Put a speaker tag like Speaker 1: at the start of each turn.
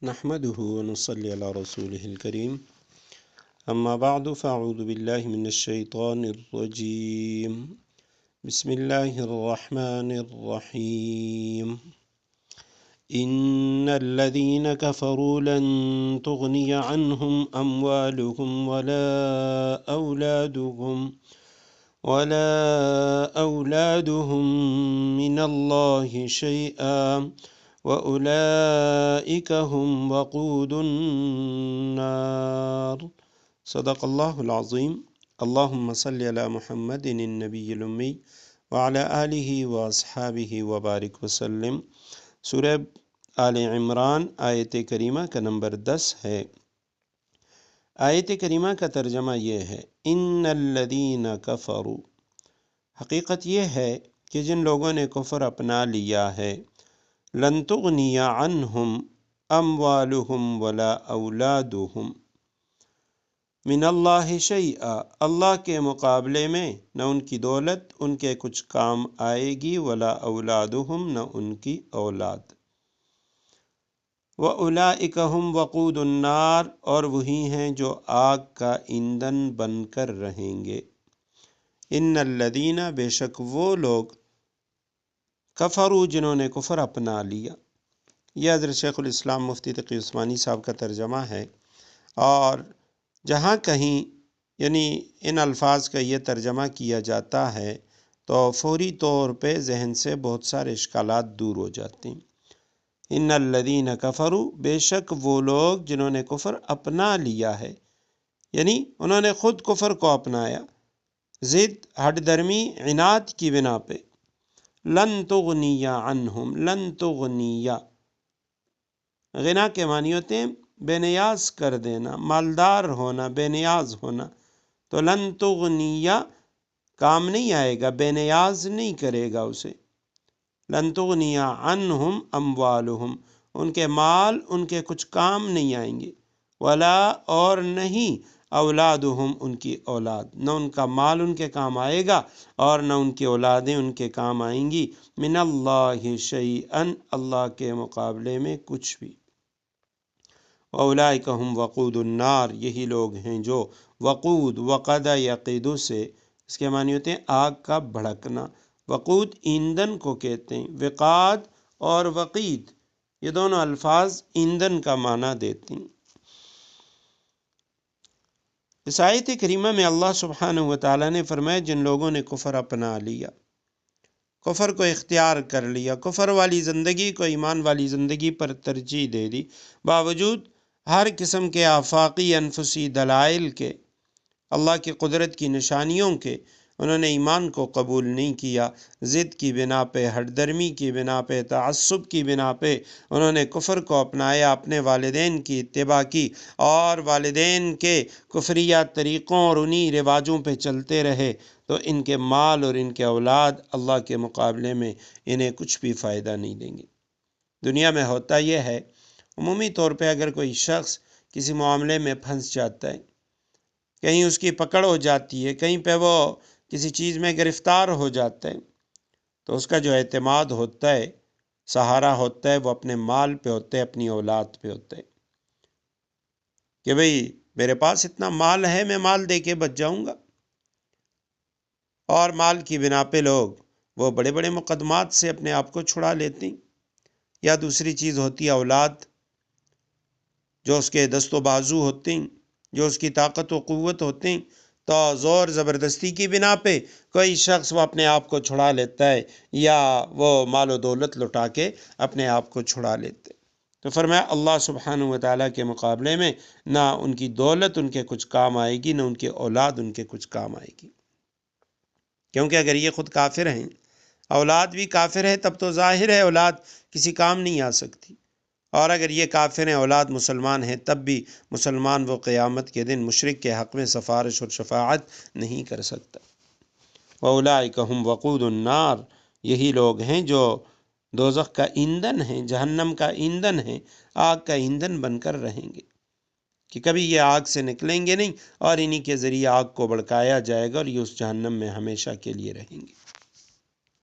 Speaker 1: نحمده ونصلي على رسوله الكريم اما بعد فاعوذ بالله من الشيطان الرجيم بسم الله الرحمن الرحيم ان الذين كفروا لن تغني عنهم اموالهم ولا أولادهم من الله شيئا وأولئك هم وقود النار صدق الله العظيم اللهم صل على محمد النبي الأمي وعلى آله وأصحابه وبارك وسلم۔ سورہ آل عمران آیت کریمہ کا نمبر 10 ہے۔ آیت کریمہ کا ترجمہ یہ ہے ان الذین کفروا، حقیقت یہ ہے کہ جن لوگوں نے کفر اپنا لیا ہے، لن تغنی عنہم اموالہم ولا اولادہم من اللہ شیئا، اللہ کے مقابلے میں نہ ان کی دولت ان کے کچھ کام آئے گی، ولا اولادہم نہ ان کی اولاد، وَأُولَئِكَ هُمْ وَقُودُ النَّارِ، اور وہی ہیں جو آگ کا ایندھن بن کر رہیں گے۔ ان الذین، بے شک وہ لوگ، کفروا جنہوں نے کفر اپنا لیا۔ یہ حضرت شیخ الاسلام مفتی تقی عثمانی صاحب کا ترجمہ ہے، اور جہاں کہیں یعنی ان الفاظ کا یہ ترجمہ کیا جاتا ہے تو فوری طور پہ ذہن سے بہت سارے اشکالات دور ہو جاتے ہیں۔ ان الذین کفروا، بے شک وہ لوگ جنہوں نے کفر اپنا لیا ہے، یعنی انہوں نے خود کفر کو اپنایا، ضد، ہٹ درمی، عناد کی بنا پہ۔ لن تغنی عنہم، لن تغنی، غنا کے معنی ہوتے ہیں بے نیاز کر دینا، مالدار ہونا، بے نیاز ہونا، تو لن تغنی کام نہیں آئے گا، بے نیاز نہیں کرے گا اسے۔ لن تغنی عنہم اموالہم، ان کے مال ان کے کچھ کام نہیں آئیں گے، ولا، اور نہیں، اولادہم، ان کی اولاد، نہ ان کا مال ان کے کام آئے گا اور نہ ان کی اولادیں ان کے کام آئیں گی، من اللہ شیئا، اللہ کے مقابلے میں کچھ بھی۔ اولئک ہم وقود النار، یہی لوگ ہیں جو وقود، وقد یقید سے اس کے معنی ہوتے ہیں آگ کا بھڑکنا۔ وقود ایندھن کو کہتے ہیں، وقاد اور وقید یہ دونوں الفاظ ایندھن کا معنی دیتے ہیں۔ اس آیت کریمہ میں اللہ سبحانہ وتعالیٰ نے فرمایا جن لوگوں نے کفر اپنا لیا، کفر کو اختیار کر لیا، کفر والی زندگی کو ایمان والی زندگی پر ترجیح دے دی، باوجود ہر قسم کے آفاقی انفسی دلائل کے، اللہ کی قدرت کی نشانیوں کے، انہوں نے ایمان کو قبول نہیں کیا، ضد کی بنا پہ، ہٹ درمی کی بنا پہ، تعصب کی بنا پہ انہوں نے کفر کو اپنایا، اپنے والدین کی اتباع کی اور والدین کے کفریہ طریقوں اور انہی رواجوں پہ چلتے رہے، تو ان کے مال اور ان کے اولاد اللہ کے مقابلے میں انہیں کچھ بھی فائدہ نہیں دیں گے۔ دنیا میں ہوتا یہ ہے، عمومی طور پہ اگر کوئی شخص کسی معاملے میں پھنس جاتا ہے، کہیں اس کی پکڑ ہو جاتی ہے، کہیں پہ وہ کسی چیز میں گرفتار ہو جاتا ہے، تو اس کا جو اعتماد ہوتا ہے، سہارا ہوتا ہے، وہ اپنے مال پہ ہوتا ہے، اپنی اولاد پہ ہوتا ہے، کہ بھئی میرے پاس اتنا مال ہے، میں مال دے کے بچ جاؤں گا۔ اور مال کی بنا پہ لوگ وہ بڑے بڑے مقدمات سے اپنے آپ کو چھڑا لیتے ہیں۔ یا دوسری چیز ہوتی ہے اولاد، جو اس کے دست و بازو ہوتے ہیں، جو اس کی طاقت و قوت ہوتے ہیں، تو زور زبردستی کی بنا پہ کوئی شخص وہ اپنے آپ کو چھڑا لیتا ہے، یا وہ مال و دولت لٹا کے اپنے آپ کو چھڑا لیتے ہیں۔ تو فرمایا اللہ سبحانہ وتعالیٰ کے مقابلے میں نہ ان کی دولت ان کے کچھ کام آئے گی، نہ ان کی اولاد ان کے کچھ کام آئے گی، کیونکہ اگر یہ خود کافر ہیں، اولاد بھی کافر ہے، تب تو ظاہر ہے اولاد کسی کام نہیں آ سکتی، اور اگر یہ کافر ہیں، اولاد مسلمان ہیں، تب بھی مسلمان وہ قیامت کے دن مشرک کے حق میں سفارش اور شفاعت نہیں کر سکتا۔ وَأُولَئِكَ هُمْ وَقُودُ النَّارِ، یہی لوگ ہیں جو دوزخ کا ایندھن ہیں، جہنم کا ایندھن ہیں، آگ کا ایندھن بن کر رہیں گے، کہ کبھی یہ آگ سے نکلیں گے نہیں، اور انہی کے ذریعے آگ کو بھڑکایا جائے گا، اور یہ اس جہنم میں ہمیشہ کے لیے رہیں گے۔